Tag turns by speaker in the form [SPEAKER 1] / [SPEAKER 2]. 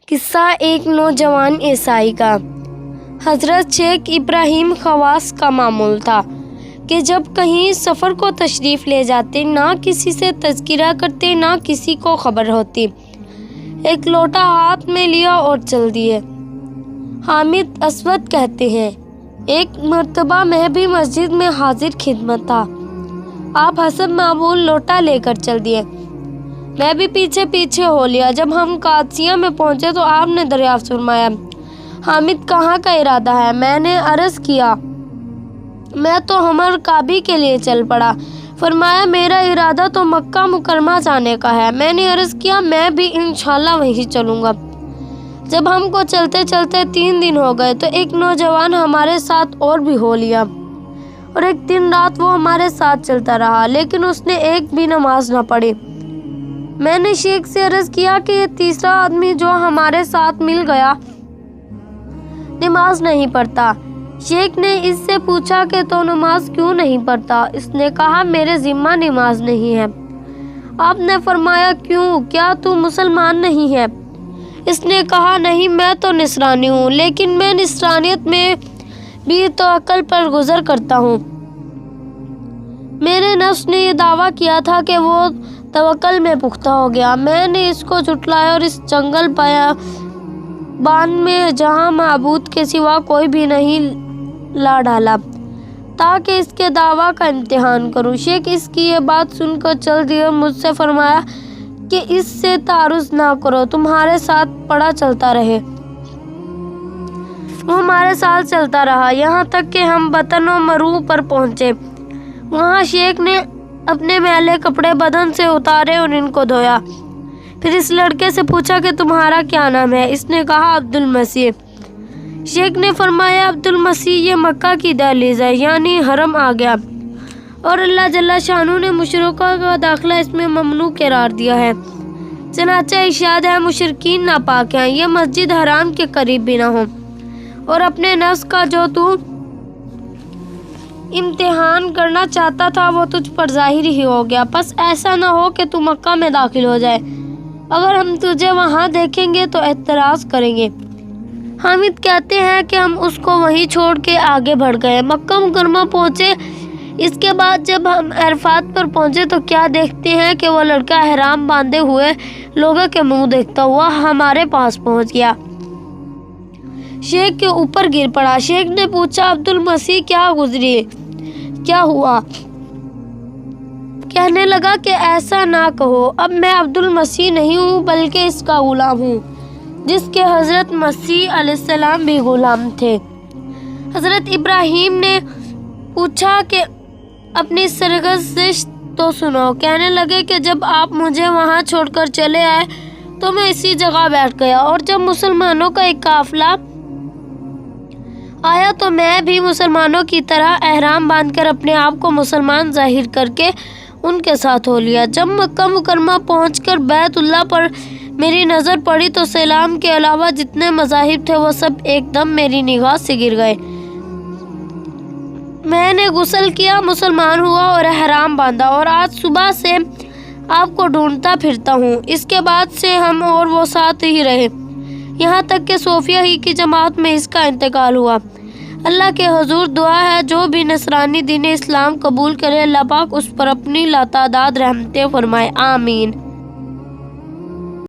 [SPEAKER 1] قصہ ایک نوجوان عیسائی کا۔ حضرت شیخ ابراہیم خواص کا معمول تھا کہ جب کہیں سفر کو تشریف لے جاتے نہ کسی سے تذکرہ کرتے نہ کسی کو خبر ہوتی، ایک لوٹا ہاتھ میں لیا اور چل دیے۔ حامد اسود کہتے ہیں، ایک مرتبہ میں بھی مسجد میں حاضر خدمت تھا، آپ حسب معمول لوٹا لے کر چل دیے، میں بھی پیچھے پیچھے ہو لیا۔ جب ہم قادسیہ میں پہنچے تو آپ نے دریافت فرمایا، حامد کہاں کا ارادہ ہے؟ میں نے عرض کیا، میں تو عمر کعبی کے لیے چل پڑا۔ فرمایا، میرا ارادہ تو مکہ مکرمہ جانے کا ہے۔ میں نے عرض کیا، میں بھی انشاءاللہ وہیں چلوں گا۔ جب ہم کو چلتے چلتے 3 دن ہو گئے تو ایک نوجوان ہمارے ساتھ اور بھی ہو لیا، اور ایک دن رات وہ ہمارے ساتھ چلتا رہا، لیکن اس نے ایک بھی نماز نہ پڑھی۔ میں نے شیخ سے عرض کیا کہ یہ تیسرا آدمی جو ہمارے ساتھ مل گیا نماز نہیں پڑھتا۔ شیخ نے اس سے پوچھا کہ تو نماز کیوں نہیں پڑھتا؟ اس نے کہا، میرے ذمہ نماز نہیں ہے۔ آپ نے فرمایا، کیوں؟ کیا تو مسلمان نہیں ہے؟ اس نے کہا، نہیں، میں تو نصرانی ہوں، لیکن میں نصرانیت میں بھی توکل پر گزر کرتا ہوں۔ میرے نفس نے یہ دعویٰ کیا تھا کہ وہ توکل میں پختہ ہو گیا۔ میں نے اس کو جھٹلایا اور اس جنگل بیابان میں جہاں معبود کے سوا کوئی بھی نہیں لا ڈالا تاکہ اس کے دعویٰ کا امتحان کروں۔ شیخ اس کی یہ بات سن کر چل دیے اور مجھ سے فرمایا کہ اس سے تعارض نہ کرو، تمہارے ساتھ پڑا چلتا رہے۔ وہ ہمارے ساتھ چلتا رہا یہاں تک کہ ہم بطن و مروع پر پہنچے۔ وہاں شیخ نے اپنے میلے کپڑے بدن سے اتارے اور ان کو دھویا، پھر اس لڑکے سے پوچھا کہ تمہارا کیا نام ہے؟ اس نے کہا، عبد المسیح۔ شیخ نے فرمایا، عبد المسیح، یہ مکہ کی دہلیز ہے، یعنی حرم آ گیا، اور اللہ جل شانہ نے مشرکوں کا داخلہ اس میں ممنوع قرار دیا ہے۔ چنانچہ ارشاد ہے، مشرکین ناپاک ہیں، یہ مسجد حرام کے قریب بھی نہ ہوں، اور اپنے نفس کا جو تو امتحان کرنا چاہتا تھا وہ تجھ پر ظاہر ہی ہو گیا، پس ایسا نہ ہو کہ تو مکہ میں داخل ہو جائے، اگر ہم تجھے وہاں دیکھیں گے تو اعتراض کریں گے۔ حامد کہتے ہیں کہ ہم اس کو وہیں چھوڑ کے آگے بڑھ گئے، مکہ مکرمہ پہنچے۔ اس کے بعد جب ہم عرفات پر پہنچے تو کیا دیکھتے ہیں کہ وہ لڑکا احرام باندھے ہوئے لوگوں کے منہ دیکھتا ہوا ہمارے پاس پہنچ گیا، شیخ کے اوپر گر پڑا۔ شیخ نے پوچھا، عبد المسیح کیا ہوا؟ کہنے لگا کہ ایسا نہ کہو، اب میں عبد المسیح نہیں ہوں بلکہ اس کا غلام ہوں، جس کے حضرت مسیح علیہ السلام بھی غلام تھے۔ حضرت ابراہیم نے پوچھا کہ اپنی سرگزشت تو سنو۔ کہنے لگے کہ جب آپ مجھے وہاں چھوڑ کر چلے آئے تو میں اسی جگہ بیٹھ گیا، اور جب مسلمانوں کا ایک قافلہ آیا تو میں بھی مسلمانوں کی طرح احرام باندھ کر اپنے آپ کو مسلمان ظاہر کر کے ان کے ساتھ ہو لیا۔ جب مکہ مکرمہ پہنچ کر بیت اللہ پر میری نظر پڑی تو سلام کے علاوہ جتنے مذاہب تھے وہ سب ایک دم میری نگاہ سے گر گئے۔ میں نے غسل کیا، مسلمان ہوا اور احرام باندھا، اور آج صبح سے آپ کو ڈھونڈتا پھرتا ہوں۔ اس کے بعد سے ہم اور وہ ساتھ ہی رہے، یہاں تک کہ صوفیہ ہی کی جماعت میں اس کا انتقال ہوا۔ اللہ کے حضور دعا ہے، جو بھی نصرانی دین اسلام قبول کرے، اللہ پاک اس پر اپنی لاتعداد رحمتیں فرمائے، آمین۔